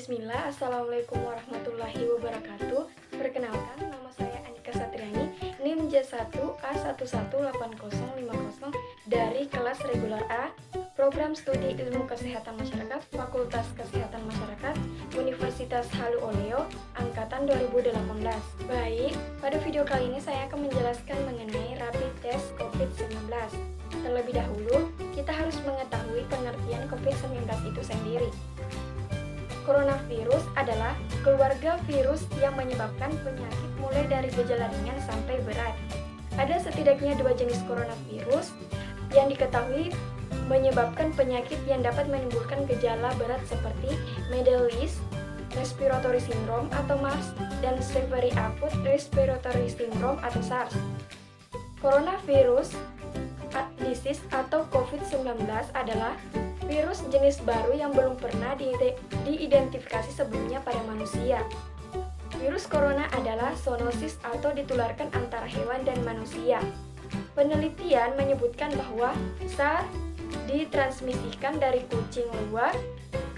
Bismillah, Assalamualaikum warahmatullahi wabarakatuh. Perkenalkan, nama saya Anika Satriani, NIM J1A118050 dari kelas regular A, Program Studi Ilmu Kesehatan Masyarakat, Fakultas Kesehatan Masyarakat, Universitas Halu Oleo, Angkatan 2018. Baik, pada video kali ini saya akan menjelaskan mengenai rapid test COVID-19. Terlebih dahulu, kita harus mengetahui pengertian COVID-19 itu sendiri. Coronavirus adalah keluarga virus yang menyebabkan penyakit mulai dari gejala ringan sampai berat. Ada setidaknya 2 jenis coronavirus yang diketahui menyebabkan penyakit yang dapat menimbulkan gejala berat seperti Middle East Respiratory Syndrome atau MERS dan Severe Acute Respiratory Syndrome atau SARS. Coronavirus disease atau COVID-19 adalah virus jenis baru yang belum pernah diidentifikasi sebelumnya pada manusia. Virus corona adalah zoonosis atau ditularkan antara hewan dan manusia. Penelitian menyebutkan bahwa SARS ditransmisikan dari kucing liar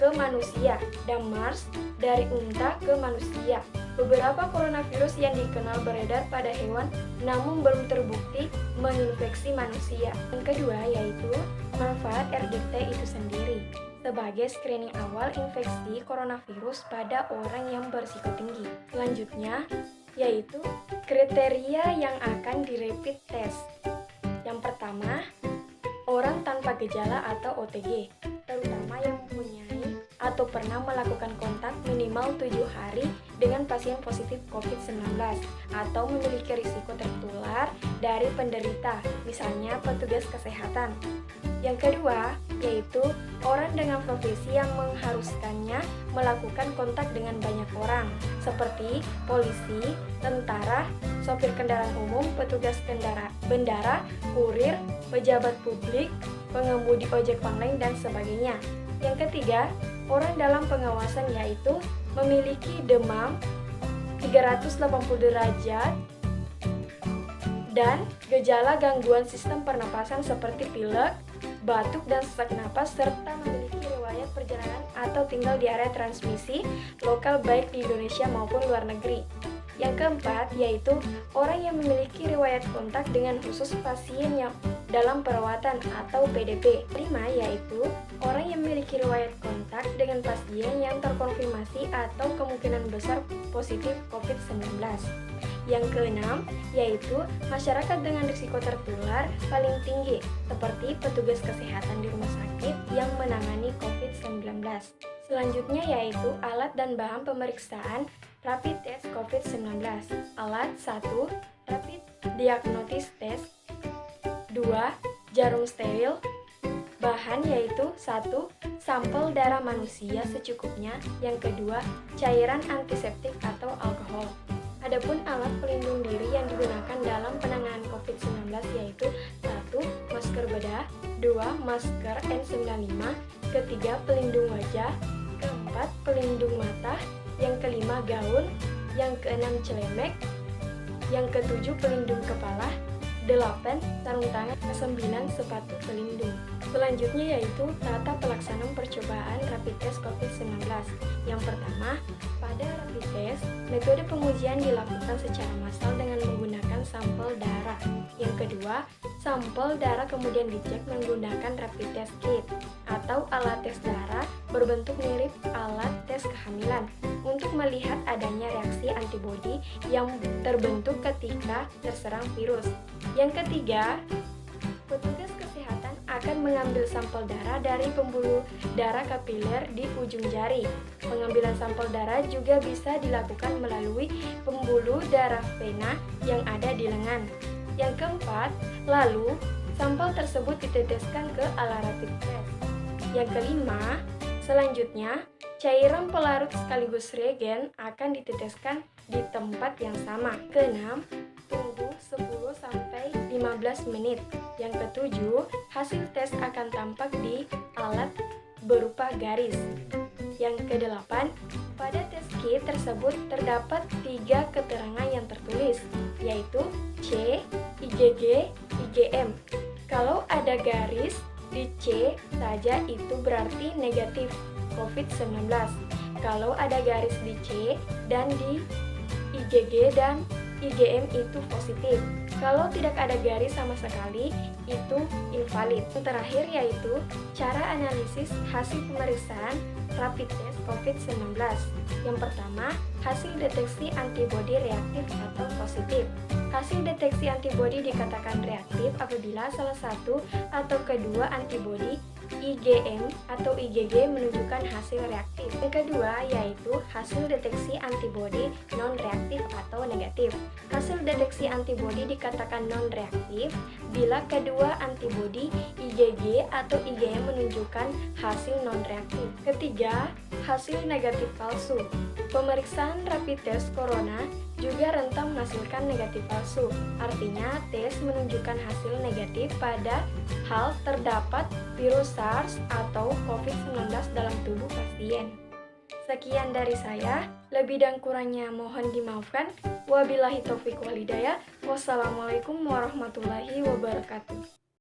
ke manusia dan MERS dari unta ke manusia. Beberapa coronavirus yang dikenal beredar pada hewan namun belum terbukti menginfeksi manusia. Yang kedua yaitu manfaat RDT itu sendiri sebagai screening awal infeksi coronavirus pada orang yang berisiko tinggi. Selanjutnya yaitu kriteria yang akan di rapid test. Yang pertama, orang tanpa gejala atau OTG, terutama yang mempunyai atau pernah melakukan kontak minimal 7 hari dengan pasien positif COVID-19 atau memiliki risiko tertular dari penderita, misalnya petugas kesehatan. Yang kedua, yaitu orang dengan profesi yang mengharuskannya melakukan kontak dengan banyak orang, seperti polisi, tentara, sopir kendaraan umum, petugas bandara, kurir, pejabat publik, pengemudi ojek online, dan sebagainya. Yang ketiga, orang dalam pengawasan yaitu memiliki demam 380 derajat dan gejala gangguan sistem pernapasan seperti pilek, batuk, dan sesak napas, serta memiliki riwayat perjalanan atau tinggal di area transmisi lokal baik di Indonesia maupun luar negeri. Yang keempat yaitu orang yang memiliki riwayat kontak dengan khusus pasien yang dalam perawatan atau PDP. Kelima yaitu orang yang memiliki riwayat kontak dengan pasien yang terkonfirmasi atau kemungkinan besar positif COVID-19. Yang keenam yaitu masyarakat dengan risiko tertular paling tinggi seperti petugas kesehatan di rumah sakit yang menangani COVID-19. Selanjutnya yaitu alat dan bahan pemeriksaan rapid test COVID-19. Alat 1. Rapid diagnosis test. 2. Jarum steril. Bahan yaitu 1. Sampel darah manusia secukupnya. Yang kedua, cairan antiseptik atau alkohol. Adapun alat pelindung diri yang digunakan dalam penanganan COVID-19 yaitu 1. Masker bedah, 2. Masker N95, ketiga pelindung wajah, keempat pelindung mata, yang kelima gaun, yang keenam celemek, yang ketujuh pelindung kepala, 8. Sarung tangan, 9. Sepatu pelindung. Selanjutnya yaitu tata pelaksanaan percobaan rapid test COVID-19. Yang pertama, pada rapid test, metode pengujian dilakukan secara massal dengan menggunakan sampel darah. Yang kedua, sampel darah kemudian dicek menggunakan rapid test kit atau alat tes darah berbentuk mirip alat tes kehamilan untuk melihat adanya reaksi antibodi yang terbentuk ketika terserang virus. Yang ketiga, petugas kesehatan akan mengambil sampel darah dari pembuluh darah kapiler di ujung jari. Pengambilan sampel darah juga bisa dilakukan melalui pembuluh darah vena yang ada di lengan. Yang keempat, lalu sampel tersebut diteteskan ke alat rapid test. Yang kelima, selanjutnya cairan pelarut sekaligus reagen akan diteteskan di tempat yang sama. Keenam, tunggu 10-15 menit. Yang ketujuh, hasil tes akan tampak di alat berupa garis. Yang kedelapan, pada tes kit tersebut terdapat 3 keterangan yang tertulis, yaitu C, IgG, IgM. Kalau ada garis di C saja itu berarti negatif COVID-19. kalau ada garis di C dan di IgG dan IgM itu positif. Kalau tidak ada garis sama sekali, itu invalid. Yang terakhir yaitu cara analisis hasil pemeriksaan rapid test COVID-19. Yang pertama, hasil deteksi antibodi reaktif atau positif. Hasil deteksi antibodi dikatakan reaktif apabila salah satu atau kedua antibodi IgM atau IgG menunjukkan hasil reaktif. Yang kedua yaitu hasil deteksi antibodi non-reaktif atau negatif. Hasil deteksi antibodi dikatakan non-reaktif bila kedua antibodi IgG atau IgM menunjukkan hasil non-reaktif. Ketiga, hasil negatif palsu. Pemeriksaan rapid test corona juga rentan menghasilkan negatif palsu. Artinya, tes menunjukkan hasil negatif pada hal terdapat virus SARS atau COVID-19 dalam tubuh pasien. Sekian dari saya, lebih dan kurangnya mohon dimaafkan. Wabillahi taufiq wal hidayah. Wassalamualaikum warahmatullahi wabarakatuh.